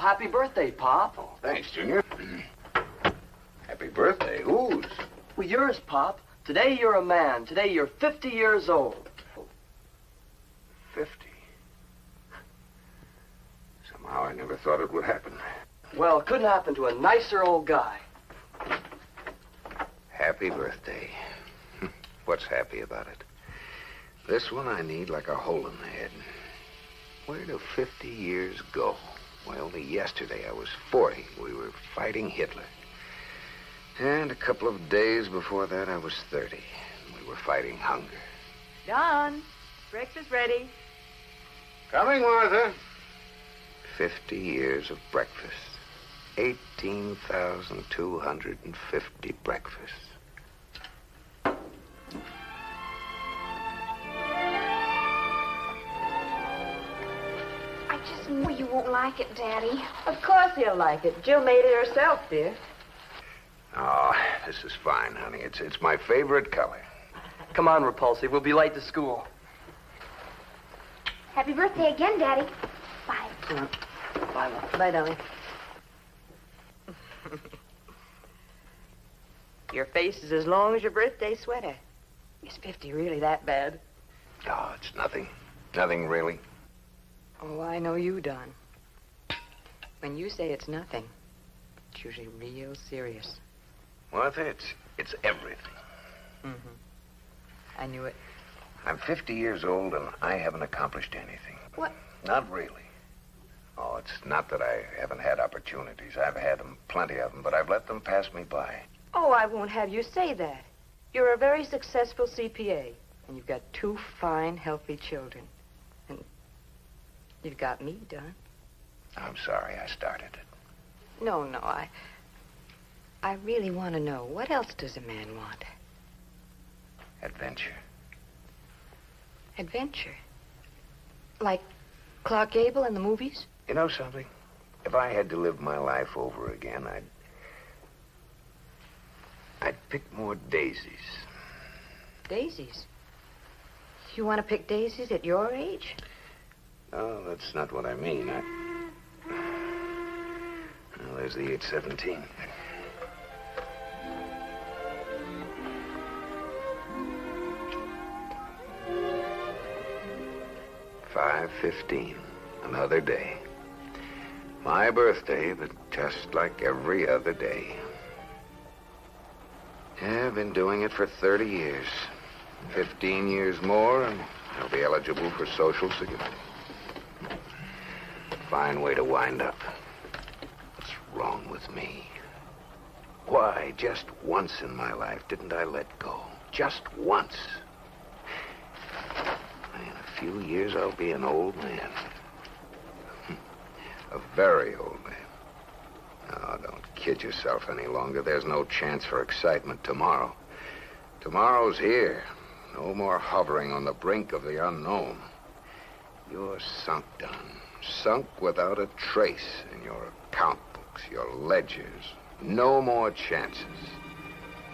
happy birthday, Pop. Oh, thanks, Junior. Happy birthday. Whose? Well, yours, Pop. Today you're a man. Today you're 50 years old. 50. Somehow I never thought it would happen. Well, it couldn't happen to a nicer old guy. Happy birthday. What's happy about it? This one I need like a hole in the head. Where do 50 years go? Why, only yesterday I was 40. We were fighting Hitler. And a couple of days before that I was 30. We were fighting hunger. John, breakfast ready. Coming, Martha. 50 years of breakfast. 18,250 breakfasts. I just know you won't like it, Daddy. Of course he'll like it. Jill made it herself, dear. Oh, this is fine, honey. It's my favorite color. Come on, Repulsive. We'll be late to school. Happy birthday again, Daddy. Bye. Bye, Mom. Bye, darling. Your face is as long as your birthday sweater. Is 50 really that bad? Oh, it's nothing. Nothing really. Oh, I know you, Don. When you say it's nothing, it's usually real serious. Martha, it's everything. Mm-hmm. I knew it. I'm 50 years old and I haven't accomplished anything. What? Not really. Oh, it's not that I haven't had opportunities. I've had them, plenty of them, but I've let them pass me by. Oh, I won't have you say that. You're a very successful CPA, and you've got 2 fine, healthy children. And you've got me, Don. I'm sorry I started it. No, I really want to know, what else does a man want? Adventure. Adventure? Like Clark Gable in the movies? You know something? If I had to live my life over again, I'd pick more daisies. Daisies? You want to pick daisies at your age? No, that's not what I mean. Well, there's the 817. $5:15. Another day. My birthday, but just like every other day. Yeah, I've been doing it for 30 years. 15 years more, and I'll be eligible for Social Security. Fine way to wind up. What's wrong with me? Why, just once in my life didn't I let go? Just once. In a few years, I'll be an old man. A very old man. Oh, don't kid yourself any longer. There's no chance for excitement tomorrow. Tomorrow's here. No more hovering on the brink of the unknown. You're sunk, Don. Sunk without a trace in your account books, your ledgers. No more chances.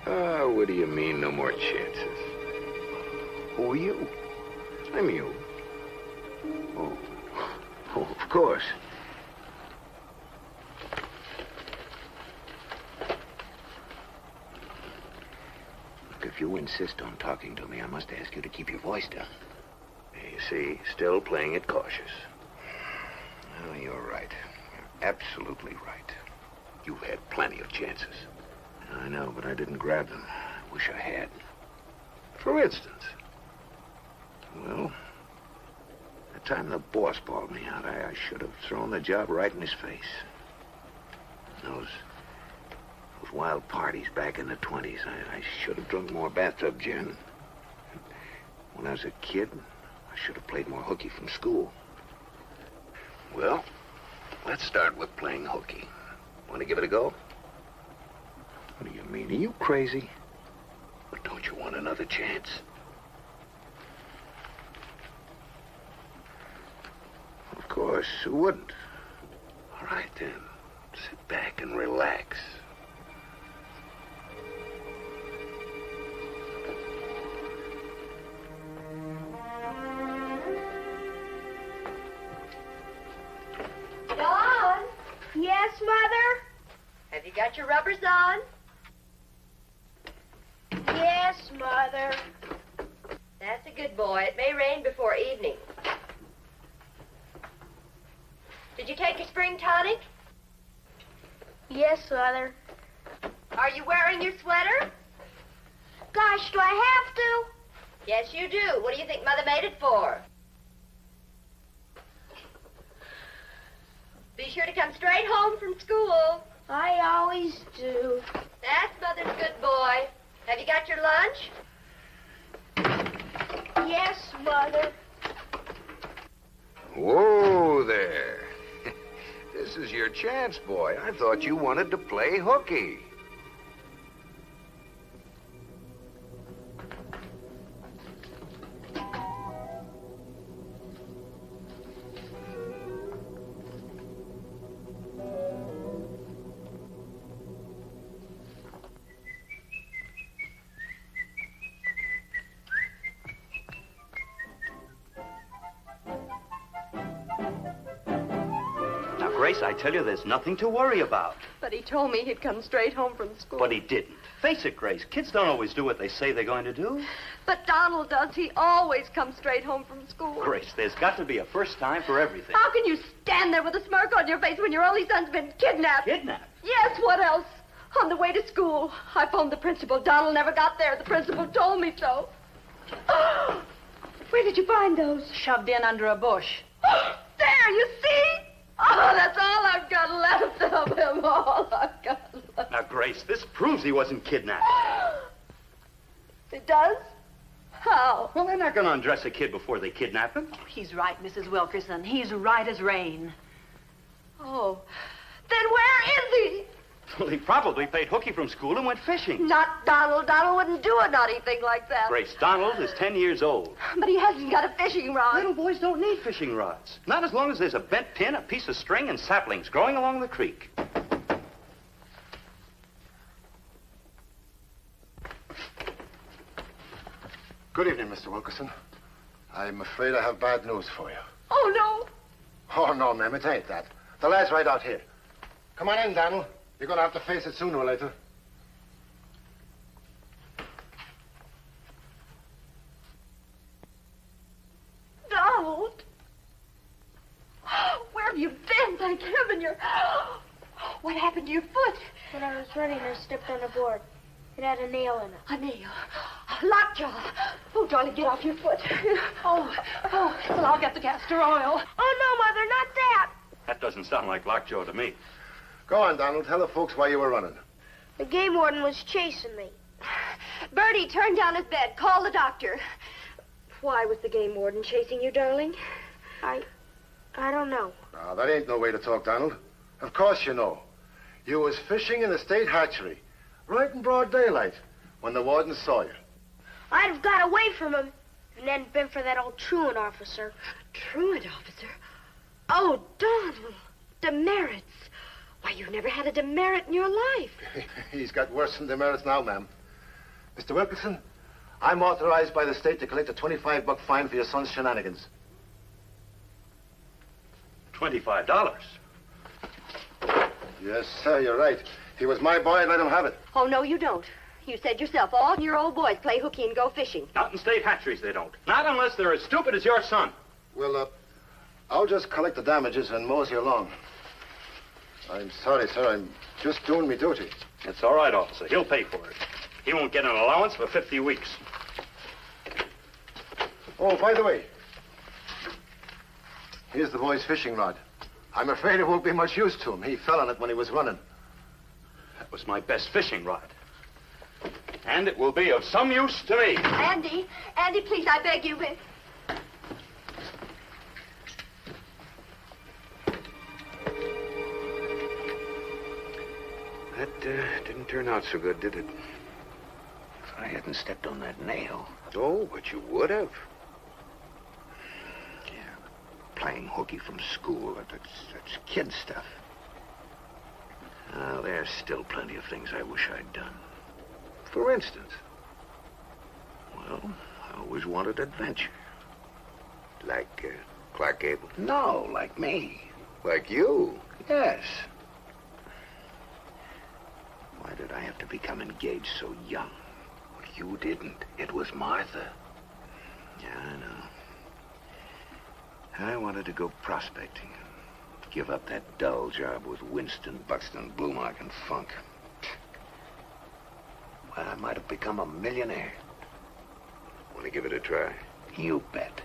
What do you mean, no more chances? Who are you? I'm you. Oh, of course. Look, if you insist on talking to me, I must ask you to keep your voice down. You see, still playing it cautious. Oh, you're right. You're absolutely right. You've had plenty of chances. I know, but I didn't grab them. I wish I had. For instance, well, the time the boss bawled me out, I should have thrown the job right in his face. Those wild parties back in the 20s, I should have drunk more bathtub gin. When I was a kid, I should have played more hooky from school. Well, let's start with playing hooky. Want to give it a go? What do you mean? Are you crazy? But don't you want another chance? Of course, who wouldn't? All right, then. Sit back and relax. John! Mother? Have you got your rubbers on? Yes, Mother. That's a good boy. It may rain before evening. Did you take your spring tonic? Yes, Mother. Are you wearing your sweater? Gosh, do I have to? Yes, you do. What do you think Mother made it for? Be sure to come straight home from school. I always do. That's Mother's good boy. Have you got your lunch? Yes, Mother. Whoa there. This is your chance, boy. I thought you wanted to play hooky. Grace, I tell you, there's nothing to worry about. But he told me he'd come straight home from school. But he didn't. Face it, Grace, kids don't always do what they say they're going to do. But Donald does. He always comes straight home from school. Grace, there's got to be a first time for everything. How can you stand there with a smirk on your face when your only son's been kidnapped? Kidnapped? Yes, what else? On the way to school, I phoned the principal. Donald never got there. The principal told me so. Where did you find those? Shoved in under a bush. There, you see? Oh, that's all I've got left of him. All I've got left. Now, Grace, this proves he wasn't kidnapped. It does? How? Well, they're not going to undress a kid before they kidnap him. He's right, Mrs. Wilkerson. He's right as rain. Oh, then where is he? Well, he probably played hooky from school and went fishing. Not Donald. Donald wouldn't do a naughty thing like that. Grace, Donald is 10 years old. But he hasn't got a fishing rod. Little boys don't need fishing rods. Not as long as there's a bent pin, a piece of string, and saplings growing along the creek. Good evening, Mr. Wilkerson. I'm afraid I have bad news for you. Oh, no. Oh, no, ma'am, it ain't that. The lad's right out here. Come on in, Donald. You're going to have to face it sooner or later. Donald. Where have you been? Thank heaven you're... What happened to your foot? When I was running, I stepped on a board. It had a nail in it. A nail. Lockjaw. Oh, darling, get off your foot. Oh, well, I'll get the castor oil. Oh, no, Mother, not that. That doesn't sound like lockjaw to me. Go on, Donald. Tell the folks why you were running. The game warden was chasing me. Bertie, turn down his bed. Call the doctor. Why was the game warden chasing you, darling? I don't know. Now, that ain't no way to talk, Donald. Of course you know. You was fishing in the state hatchery, right in broad daylight, when the warden saw you. I'd have got away from him if it hadn't been for that old truant officer. Truant officer? Oh, Donald. Demerits. Why, you've never had a demerit in your life. He's got worse than demerits now, ma'am. Mr. Wilkerson, I'm authorized by the state to collect a $25 fine for your son's shenanigans. $25? Yes, sir, you're right. If he was my boy, I'd let him have it. Oh, no, you don't. You said yourself, all your old boys play hooky and go fishing. Not in state hatcheries, they don't. Not unless they're as stupid as your son. Well, I'll just collect the damages and mosey along. I'm sorry, sir. I'm just doing me duty. It's all right, officer. He'll pay for it. He won't get an allowance for 50 weeks. Oh, by the way, here's the boy's fishing rod. I'm afraid it won't be much use to him. He fell on it when he was running. That was my best fishing rod. And it will be of some use to me. Andy, please, I beg you. That didn't turn out so good, did it? If I hadn't stepped on that nail. Oh, but you would have. Yeah, playing hooky from school, that's kid stuff. There's still plenty of things I wish I'd done. For instance, well, I always wanted adventure. Like Clark Gable? No, like me. Like you? Yes. I have to become engaged so young? You didn't. It was Martha. Yeah, I know. I wanted to go prospecting. Give up that dull job with Winston, Buxton, Blumark, and Funk. Well, I might have become a millionaire. Want to give it a try? You bet.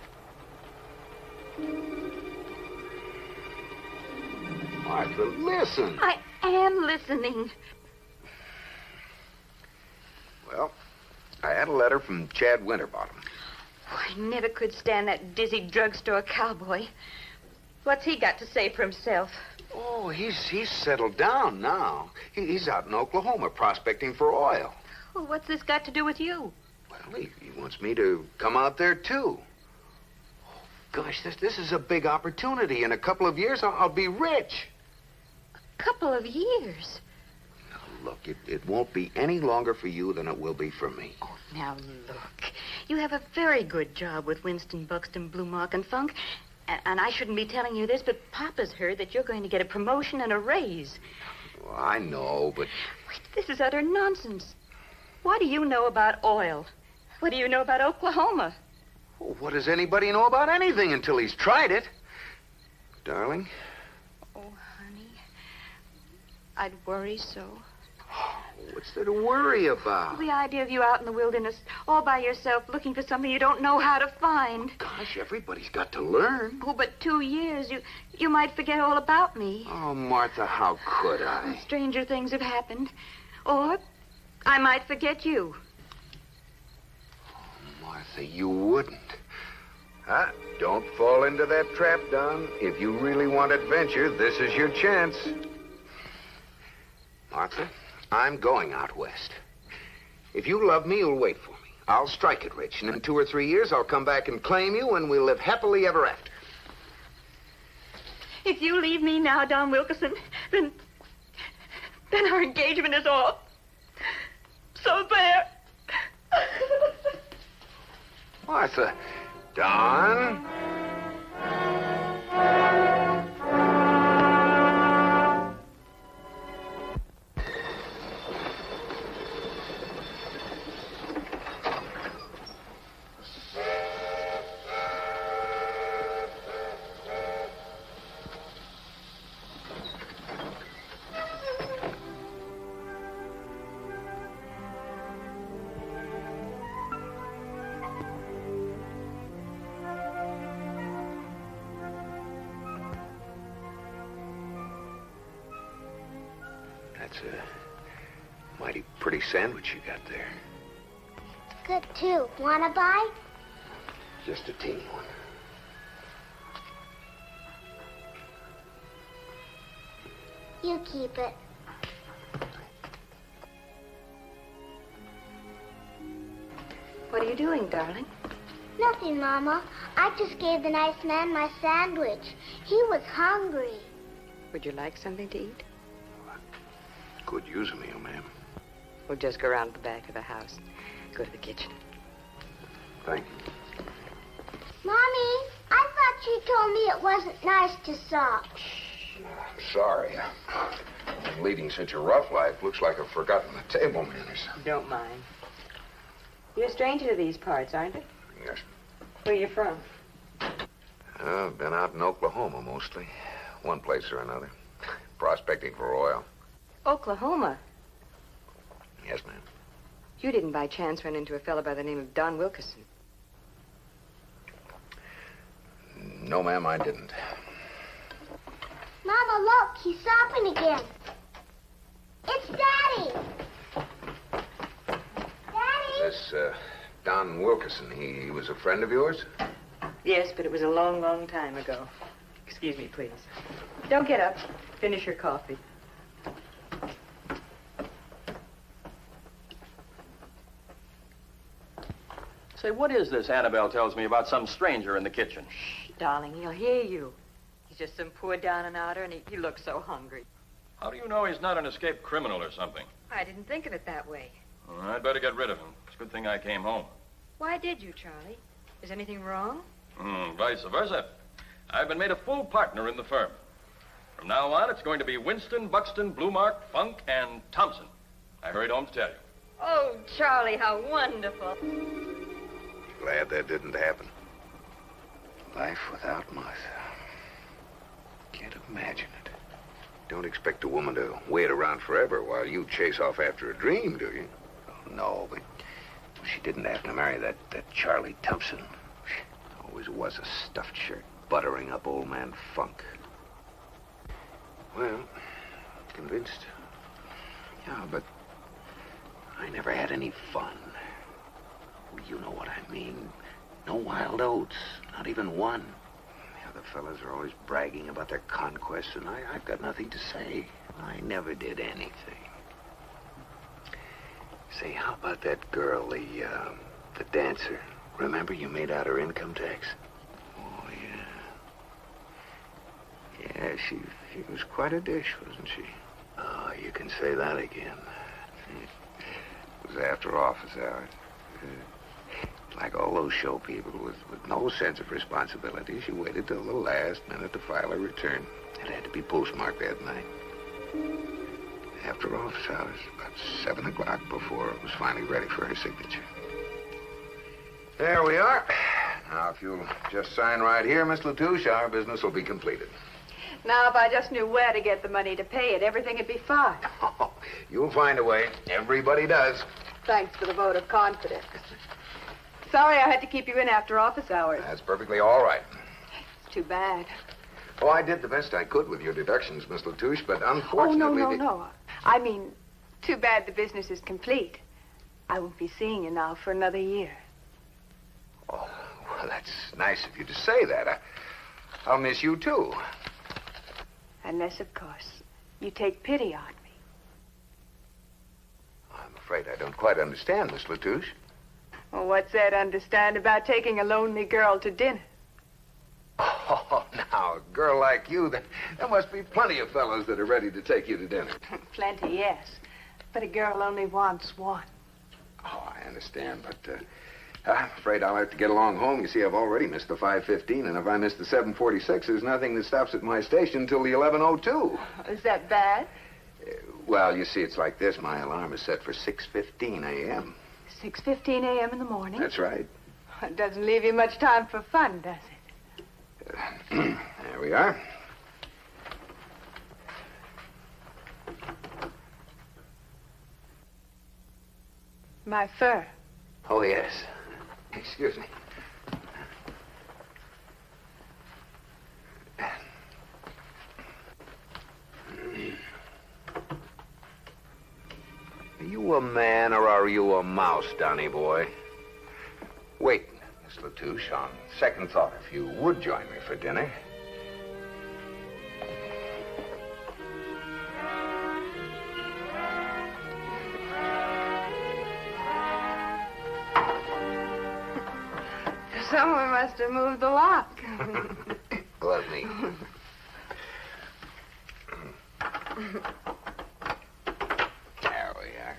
Martha, listen. I am listening. Well, I had a letter from Chad Winterbottom. Oh, I never could stand that dizzy drugstore cowboy. What's he got to say for himself? Oh, he's settled down now. He's out in Oklahoma prospecting for oil. Well, what's this got to do with you? Well, he wants me to come out there, too. Oh, gosh, this is a big opportunity. In a couple of years, I'll be rich. A couple of years? Now, look, it won't be any longer for you than it will be for me. Oh, now, look. You have a very good job with Winston, Buxton, Blumark, and Funk. And I shouldn't be telling you this, but Papa's heard that you're going to get a promotion and a raise. Well, I know, but... Wait, this is utter nonsense. What do you know about oil? What do you know about Oklahoma? Oh, what does anybody know about anything until he's tried it? Darling? Oh, honey. I'd worry so. What's there to worry about? The idea of you out in the wilderness, all by yourself, looking for something you don't know how to find. Gosh, everybody's got to learn. Oh, but 2 years, you might forget all about me. Oh, Martha, how could I? Stranger things have happened. Or I might forget you. Oh, Martha, you wouldn't. Don't fall into that trap, Don. If you really want adventure, this is your chance. Martha, I'm going out west. If you love me, you'll wait for me. I'll strike it rich, and in 2 or 3 years, I'll come back and claim you, and we'll live happily ever after. If you leave me now, Don Wilkerson, then our engagement is off. So there. Martha. Don? That's a mighty pretty sandwich you got there. It's good, too. Wanna buy? Just a teeny one. You keep it. What are you doing, darling? Nothing, Mama. I just gave the nice man my sandwich. He was hungry. Would you like something to eat? Could use a meal, ma'am. We'll just go around to the back of the house. Go to the kitchen. Thank you. Mommy, I thought you told me it wasn't nice to sock. I'm sorry. I've been leading such a rough life. Looks like I've forgotten the table manners. Don't mind. You're a stranger to these parts, aren't you? Yes. Where are you from? I've been out in Oklahoma mostly. One place or another. Prospecting for oil. Oklahoma? Yes, ma'am. You didn't by chance run into a fellow by the name of Don Wilkerson? No, ma'am, I didn't. Mama, look, he's sopping again. It's Daddy. Daddy? This, Don Wilkerson, he was a friend of yours? Yes, but it was a long, long time ago. Excuse me, please. Don't get up. Finish your coffee. Say, what is this Annabelle tells me about some stranger in the kitchen? Shh, darling, he'll hear you. He's just some poor down and outer, and he looks so hungry. How do you know he's not an escaped criminal or something? I didn't think of it that way. Well, I'd better get rid of him. It's a good thing I came home. Why did you, Charlie? Is anything wrong? Vice versa. I've been made a full partner in the firm. From now on, it's going to be Winston, Buxton, Blumark, Funk, and Thompson. I hurried home to tell you. Oh, Charlie, how wonderful. Glad that didn't happen. Life without Martha. Can't imagine it. Don't expect a woman to wait around forever while you chase off after a dream, do you? Oh, no, but she didn't happen to marry that Charlie Thompson. Always was a stuffed shirt, buttering up old man Funk. Well, convinced. Yeah, but I never had any fun. You know what I mean. No wild oats, not even one. The other fellas are always bragging about their conquests, and I've got nothing to say. I never did anything. Say, how about that girl, the dancer? Remember you made out her income tax? Oh, yeah. Yeah, she was quite a dish, wasn't she? Oh, you can say that again. It was after office hours. Like all those show people with no sense of responsibility, she waited till the last minute to file her return. It had to be postmarked that night. After office hours, about 7 o'clock before it was finally ready for her signature. There we are. Now, if you'll just sign right here, Miss Latouche, our business will be completed. Now, if I just knew where to get the money to pay it, everything would be fine. Oh, you'll find a way. Everybody does. Thanks for the vote of confidence. Sorry I had to keep you in after office hours. That's perfectly all right. It's too bad. Oh, I did the best I could with your deductions, Miss Latouche, but unfortunately... Oh, no. I mean, too bad the business is complete. I won't be seeing you now for another year. Oh, well, that's nice of you to say that. I'll miss you, too. Unless, of course, you take pity on me. I'm afraid I don't quite understand, Miss Latouche. Well, what's there to understand about taking a lonely girl to dinner? Oh, now, a girl like you, there must be plenty of fellows that are ready to take you to dinner. Plenty, yes. But a girl only wants one. Oh, I understand, but I'm afraid I'll have to get along home. You see, I've already missed the 5:15, and if I miss the 7:46, there's nothing that stops at my station until the 11:02. Is that bad? Well, you see, it's like this. My alarm is set for 6:15 a.m. 6:15 a.m. in the morning? That's right. It doesn't leave you much time for fun, does it? There we are. My fur. Oh, yes. Excuse me. Are you a man or are you a mouse, Donny boy? Wait, Miss Latouche, on second thought, if you would join me for dinner. Someone must have moved the lock. Love me. There we are.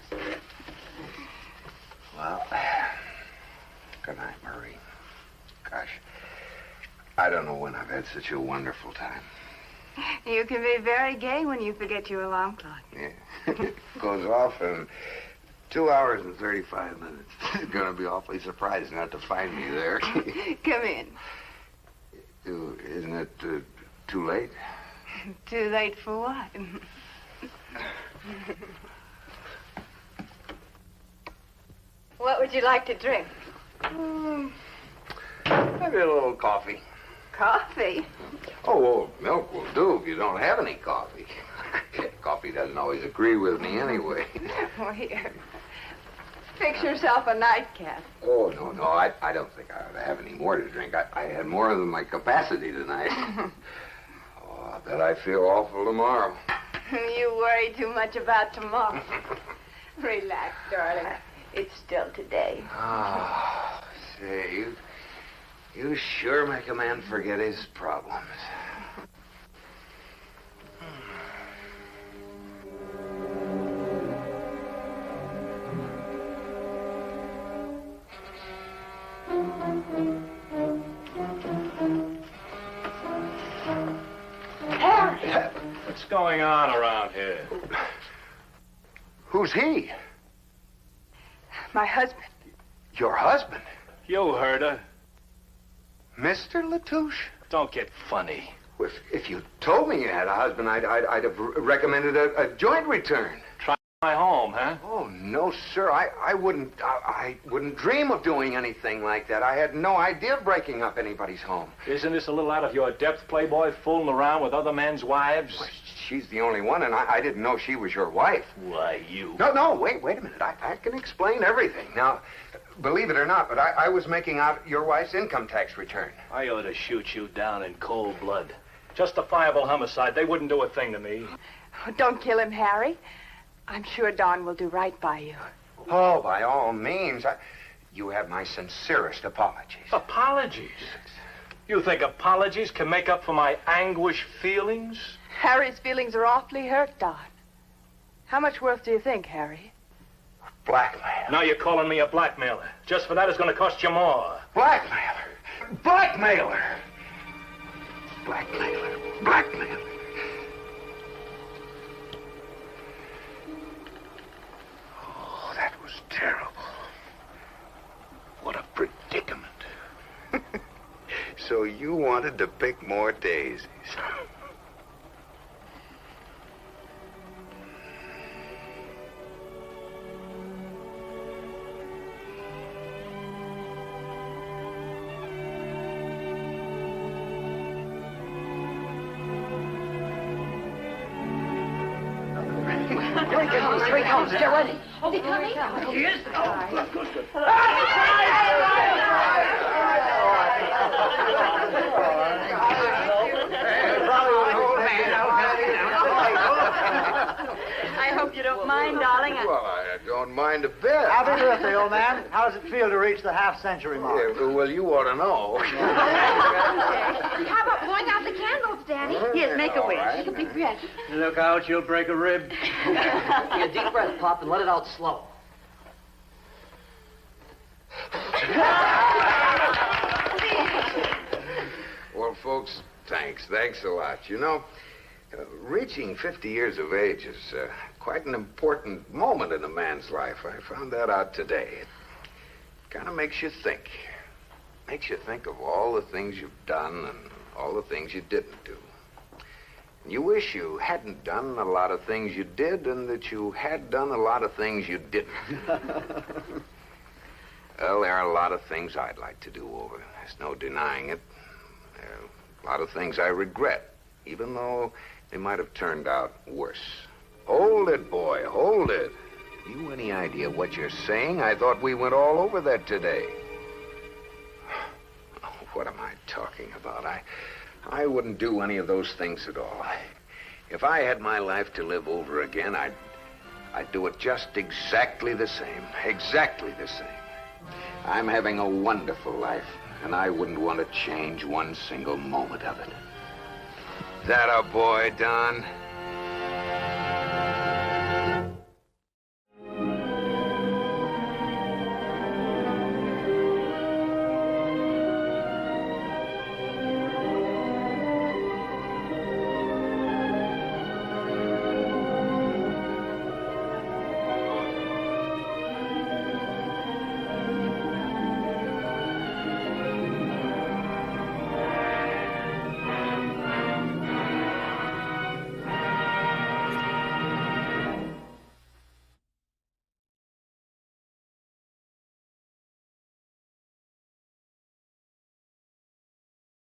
Well, good night, Marie. Gosh, I don't know when I've had such a wonderful time. You can be very gay when you forget your alarm clock. Yeah. It goes off in 2 hours and 35 minutes. You're going to be awfully surprised not to find me there. Come in. Isn't it too late? Too late for what? What would you like to drink? Maybe a little coffee. Coffee? Oh, milk will do if you don't have any coffee. Coffee doesn't always agree with me anyway. Oh, here. Fix yourself a nightcap. Oh, no, I don't think I ought to have any more to drink. I had more than my capacity tonight. Oh, I bet I feel awful tomorrow. You worry too much about tomorrow. Relax, darling. It's still today. Oh, say, you sure make a man forget his problems. What's going on around here? Who's he? My husband. Your husband? You heard her. Mr. Latouche? Don't get funny. If you told me you had a husband, I'd have recommended a joint return. Try my home, huh? Oh, no, sir. I wouldn't dream of doing anything like that. I had no idea of breaking up anybody's home. Isn't this a little out of your depth, Playboy, fooling around with other men's wives? Well, she's the only one, and I didn't know she was your wife. Why, you... No, wait a minute. I can explain everything. Now, believe it or not, but I was making out your wife's income tax return. I ought to shoot you down in cold blood. Justifiable homicide. They wouldn't do a thing to me. Oh, don't kill him, Harry. I'm sure Don will do right by you. Oh, by all means. You have my sincerest apologies. Apologies? You think apologies can make up for my anguish feelings? Harry's feelings are awfully hurt, Don. How much worth do you think, Harry? Blackmail. Now you're calling me a blackmailer. Just for that, it's going to cost you more. Blackmailer. Blackmailer. Blackmailer. Blackmailer. Oh, that was terrible. What a predicament. So you wanted to pick more daisies. Here he comes. Get ready. Oh, they're coming? He is. I hope you don't mind, darling. Well, I don't mind a bit. Happy birthday, old man. How does it feel to reach the half-century mark? Yeah, well, you ought to know. How about blowing out the candles, Daddy? Yes, make a wish. Make a big breath. Look out, you'll break a rib. Take a deep breath, Pop, and let it out slow. Well, folks, thanks. Thanks a lot. You know, reaching 50 years of age is quite an important moment in a man's life. I found that out today. It kind of makes you think. Makes you think of all the things you've done and all the things you didn't do. And you wish you hadn't done a lot of things you did and that you had done a lot of things you didn't. Well, there are a lot of things I'd like to do over. There's no denying it. There are a lot of things I regret, even though they might have turned out worse. Hold it, boy, hold it. You any idea what you're saying? I thought we went all over that today. Oh, what am I talking about? I wouldn't do any of those things at all. If I had my life to live over again, I'd do it just exactly the same. Exactly the same. I'm having a wonderful life, and I wouldn't want to change one single moment of it. That a boy, Don?